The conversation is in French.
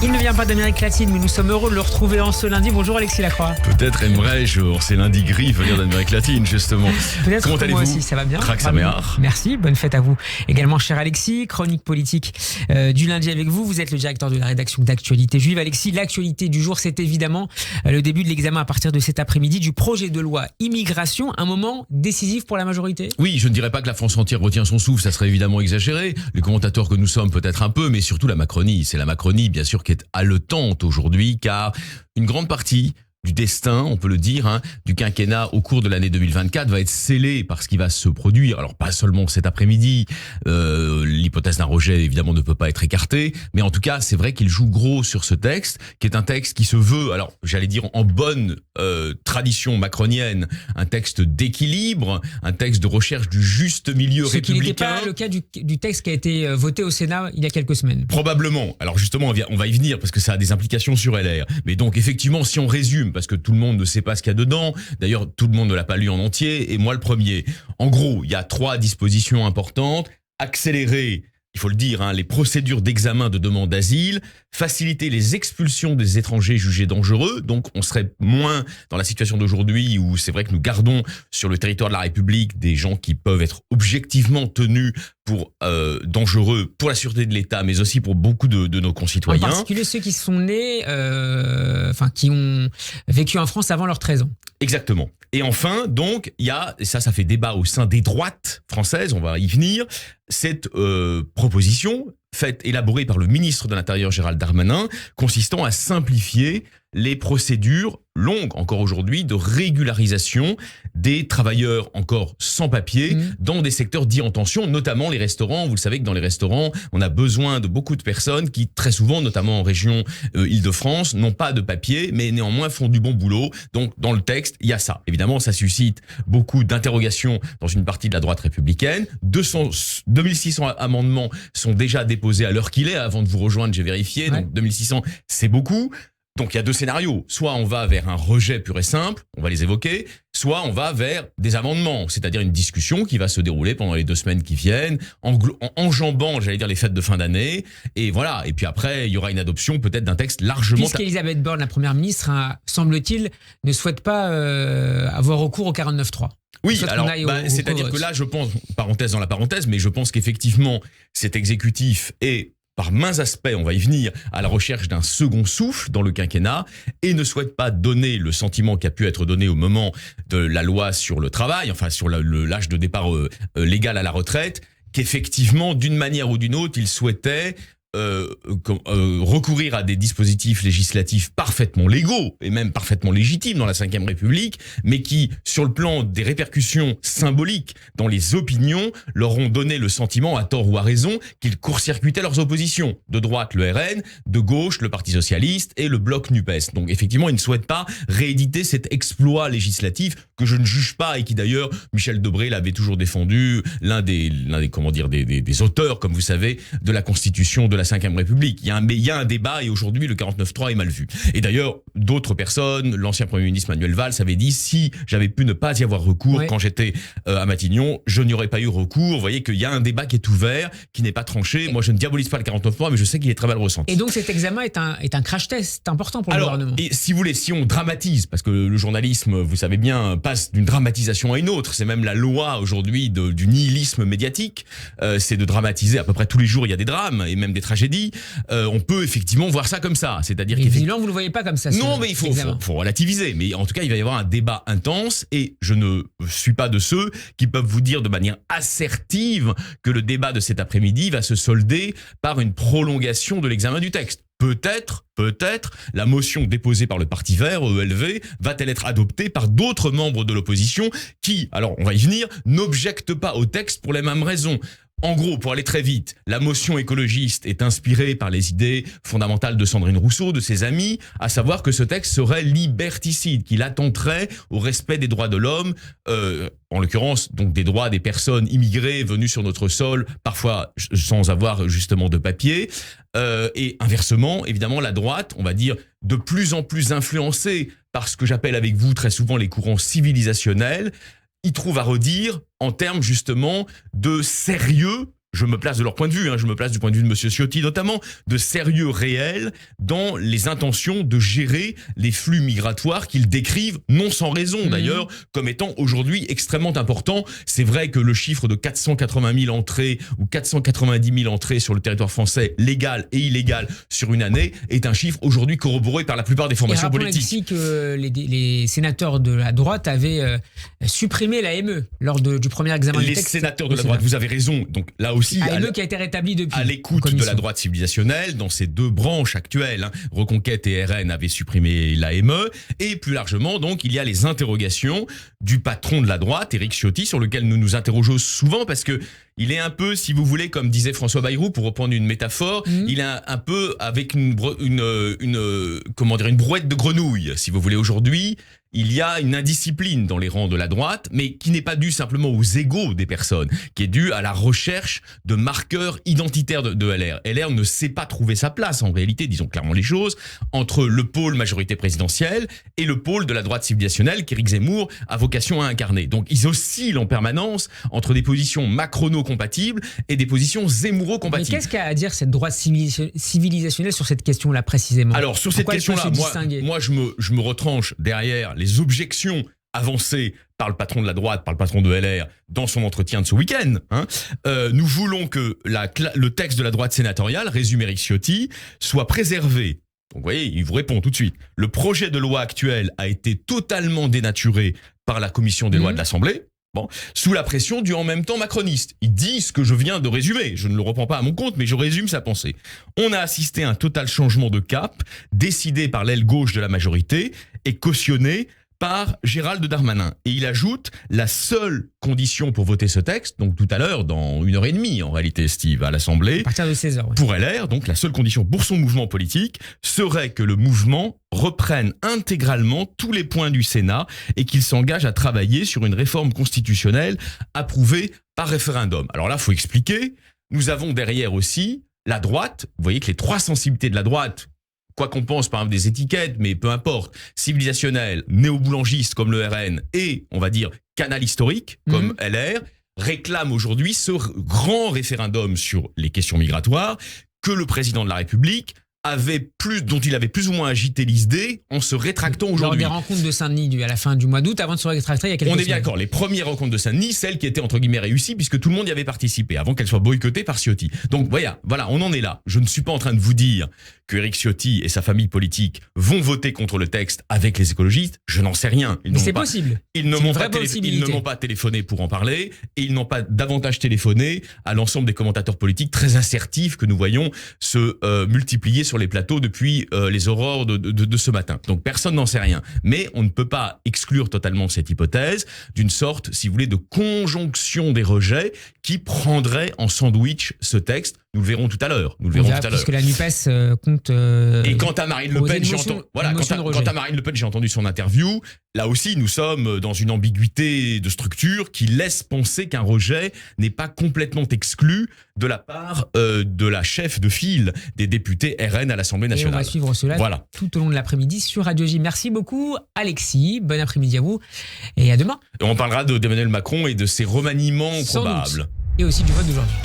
Il ne vient pas d'Amérique latine, mais nous sommes heureux de le retrouver en ce lundi. Bonjour Alexis Lacroix. Peut-être aimerais-je, c'est lundi gris, venir d'Amérique latine, justement. Peut-être Comment allez-vous? moi aussi, ça va bien. Trak Saméar. Merci, bonne fête à vous. Également, cher Alexis, chronique politique du lundi avec vous. Vous êtes le directeur de la rédaction d'Actualité Juive. Alexis, l'actualité du jour, c'est évidemment le début de l'examen à partir de cet après-midi du projet de loi immigration, un moment décisif pour la majorité. Oui, je ne dirais pas que la France entière retient son souffle, ça serait évidemment exagéré. Les commentateurs que nous sommes peut-être un peu, mais surtout la Macronie. C'est la Macronie, bien sûr, qui est haletante aujourd'hui, car une grande partie du destin, on peut le dire, du quinquennat au cours de l'année 2024 va être scellé par ce qui va se produire. Alors pas seulement cet après-midi, l'hypothèse d'un rejet évidemment ne peut pas être écartée, mais en tout cas c'est vrai qu'il joue gros sur ce texte, qui est un texte qui se veut, alors j'allais dire en bonne tradition macronienne, un texte d'équilibre, un texte de recherche du juste milieu républicain. Ce qui n'était pas le cas du texte qui a été voté au Sénat il y a quelques semaines. Probablement. Alors justement, on va y venir parce que ça a des implications sur LR. Mais donc effectivement, si on résume, parce que tout le monde ne sait pas ce qu'il y a dedans. D'ailleurs, tout le monde ne l'a pas lu en entier, et moi le premier. En gros, il y a 3 dispositions importantes. Accélérer, il faut le dire, les procédures d'examen de demande d'asile, faciliter les expulsions des étrangers jugés dangereux, donc on serait moins dans la situation d'aujourd'hui où c'est vrai que nous gardons sur le territoire de la République des gens qui peuvent être objectivement tenus pour dangereux pour la sûreté de l'État, mais aussi pour beaucoup de nos concitoyens. En particulier ceux qui sont nés, qui ont vécu en France avant leurs 13 ans. Exactement. Et enfin, donc, il y a, et ça fait débat au sein des droites françaises, on va y venir, cette proposition élaborée par le ministre de l'Intérieur Gérald Darmanin, consistant à simplifier les procédures longues, encore aujourd'hui, de régularisation des travailleurs encore sans papier dans des secteurs dits en tension, notamment les restaurants. Vous le savez que dans les restaurants, on a besoin de beaucoup de personnes qui, très souvent, notamment en région Île-de-France, n'ont pas de papier, mais néanmoins font du bon boulot. Donc, dans le texte, il y a ça. Évidemment, ça suscite beaucoup d'interrogations dans une partie de la droite républicaine. 2600 amendements sont déjà déposés à l'heure qu'il est. Avant de vous rejoindre, j'ai vérifié. Donc, 2600, c'est beaucoup. Donc il y a 2 scénarios, soit on va vers un rejet pur et simple, on va les évoquer, soit on va vers des amendements, c'est-à-dire une discussion qui va se dérouler pendant les 2 semaines qui viennent, en enjambant, j'allais dire, les fêtes de fin d'année, et voilà. Et puis après, il y aura une adoption peut-être d'un texte largement... Puisqu'Elisabeth Borne, la première ministre, semble-t-il, ne souhaite pas avoir recours au 49.3. Oui, alors, c'est-à-dire que là, je pense, parenthèse dans la parenthèse, mais je pense qu'effectivement, cet exécutif est... par mains aspects, on va y venir, à la recherche d'un second souffle dans le quinquennat et ne souhaite pas donner le sentiment qui a pu être donné au moment de la loi sur le travail, enfin sur l'âge de départ légal à la retraite, qu'effectivement, d'une manière ou d'une autre, il souhaitait recourir à des dispositifs législatifs parfaitement légaux et même parfaitement légitimes dans la Ve République, mais qui, sur le plan des répercussions symboliques dans les opinions, leur ont donné le sentiment, à tort ou à raison, qu'ils court-circuitaient leurs oppositions. De droite, le RN, de gauche, le Parti Socialiste et le Bloc NUPES. Donc effectivement, ils ne souhaitent pas rééditer cet exploit législatif que je ne juge pas et qui d'ailleurs, Michel Debré l'avait toujours défendu, l'un des auteurs, comme vous savez, de la Constitution de la Ve République. Il y a un débat et aujourd'hui le 49.3 est mal vu. Et d'ailleurs, d'autres personnes, l'ancien Premier ministre Manuel Valls avait dit si j'avais pu ne pas y avoir recours quand j'étais à Matignon, je n'y aurais pas eu recours. Vous voyez qu'il y a un débat qui est ouvert, qui n'est pas tranché. Moi, je ne diabolise pas le 49.3, mais je sais qu'il est très mal ressenti. Et donc cet examen est un crash test important pour le gouvernement. Et si vous voulez, si on dramatise, parce que le journalisme, vous savez bien, passe d'une dramatisation à une autre. C'est même la loi aujourd'hui du nihilisme médiatique. C'est de dramatiser à peu près tous les jours. Il y a des drames et même des tragédies. On peut effectivement voir ça comme ça. C'est-à-dire qu'effectivement, vous ne le voyez pas comme ça. Non, mais il faut relativiser. Mais en tout cas, il va y avoir un débat intense et je ne suis pas de ceux qui peuvent vous dire de manière assertive que le débat de cet après-midi va se solder par une prolongation de l'examen du texte. Peut-être, la motion déposée par le Parti Vert, ELV, va-t-elle être adoptée par d'autres membres de l'opposition qui, alors on va y venir, n'objectent pas au texte pour les mêmes raisons. En gros, pour aller très vite, la motion écologiste est inspirée par les idées fondamentales de Sandrine Rousseau, de ses amis, à savoir que ce texte serait liberticide, qu'il attenterait au respect des droits de l'homme, en l'occurrence donc des droits des personnes immigrées venues sur notre sol, parfois sans avoir justement de papier. Et inversement, évidemment, la droite, on va dire, de plus en plus influencée par ce que j'appelle avec vous très souvent les courants civilisationnels, y trouve à redire en termes justement de sérieux, je me place de leur point de vue, je me place du point de vue de monsieur Ciotti notamment, de sérieux réel dans les intentions de gérer les flux migratoires qu'ils décrivent, non sans raison d'ailleurs, comme étant aujourd'hui extrêmement importants. C'est vrai que le chiffre de 480 000 entrées ou 490 000 entrées sur le territoire français, légales et illégales, sur une année, est un chiffre aujourd'hui corroboré par la plupart des formations politiques. Ici que les sénateurs de la droite avaient supprimé l'AME lors du premier examen du texte. Les sénateurs de la droite, vous avez raison. Donc là aussi, AME qui a été rétabli depuis. À l'écoute de la droite civilisationnelle, dans ces deux branches actuelles, Reconquête et RN avaient supprimé l'AME, et plus largement, donc, il y a les interrogations du patron de la droite, Éric Ciotti, sur lequel nous nous interrogeons souvent parce que il est un peu, si vous voulez, comme disait François Bayrou, pour reprendre une métaphore, il est un peu avec une brouette de grenouille, si vous voulez. Aujourd'hui, il y a une indiscipline dans les rangs de la droite, mais qui n'est pas due simplement aux égos des personnes, qui est due à la recherche de marqueurs identitaires de LR. LR ne sait pas trouver sa place, en réalité, disons clairement les choses, entre le pôle majorité présidentielle et le pôle de la droite civilisationnelle qu'Éric Zemmour a vocation à incarner. Donc ils oscillent en permanence entre des positions macrono-compatibles et des positions Zemmouro-compatibles. Mais qu'est-ce qu'a à dire cette droite civilisationnelle sur cette question-là précisément? Alors sur cette question-là, moi je me retranche derrière les objections avancées par le patron de la droite, par le patron de LR, dans son entretien de ce week-end. Nous voulons que le texte de la droite sénatoriale, résume Éric Ciotti, soit préservé. Donc vous voyez, il vous répond tout de suite. Le projet de loi actuel a été totalement dénaturé par la commission des lois de l'Assemblée. Sous la pression du en même temps macroniste. Il dit ce que je viens de résumer. Je ne le reprends pas à mon compte, mais je résume sa pensée. On a assisté à un total changement de cap, décidé par l'aile gauche de la majorité et cautionné par Gérald Darmanin. Et il ajoute, la seule condition pour voter ce texte, donc tout à l'heure, dans 1h30 en réalité, Steve, à l'Assemblée, à partir de 16h, ouais. Pour LR, donc la seule condition pour son mouvement politique serait que le mouvement reprenne intégralement tous les points du Sénat et qu'il s'engage à travailler sur une réforme constitutionnelle approuvée par référendum. Alors là, il faut expliquer, nous avons derrière aussi la droite, vous voyez que les trois sensibilités de la droite, quoi qu'on pense par exemple des étiquettes, mais peu importe, civilisationnel, néo-boulangiste comme le RN et, on va dire, canal historique comme LR, réclament aujourd'hui ce grand référendum sur les questions migratoires que le président de la République dont il avait plus ou moins agité l'idée en se rétractant aujourd'hui. Lors des rencontres de Saint-Denis à la fin du mois d'août, avant de se rétracter il y a quelques semaines. On est bien d'accord, les premières rencontres de Saint-Denis, celles qui étaient entre guillemets réussies, puisque tout le monde y avait participé, avant qu'elles soient boycottées par Ciotti. Donc voilà, on en est là. Je ne suis pas en train de vous dire que Éric Ciotti et sa famille politique vont voter contre le texte avec les écologistes, je n'en sais rien. Mais c'est possible. Ils ne m'ont pas téléphoné pour en parler, et ils n'ont pas davantage téléphoné à l'ensemble des commentateurs politiques très assertifs que nous voyons se multiplier sur les plateaux depuis les aurores de ce matin. Donc personne n'en sait rien. Mais on ne peut pas exclure totalement cette hypothèse d'une sorte, si vous voulez, de conjonction des rejets qui prendrait en sandwich ce texte. Nous le verrons tout à l'heure. Puisque la NUPES compte. Et quant à Marine Le Pen, quant à Marine Le Pen, j'ai entendu son interview. Là aussi, nous sommes dans une ambiguïté de structure qui laisse penser qu'un rejet n'est pas complètement exclu de la part de la chef de file des députés RN à l'Assemblée nationale. Et on va suivre cela tout au long de l'après-midi sur Radio J. Merci beaucoup, Alexis. Bon après-midi à vous et à demain. Et on parlera d'Emmanuel Macron et de ses remaniements probables. Et aussi du vote d'aujourd'hui.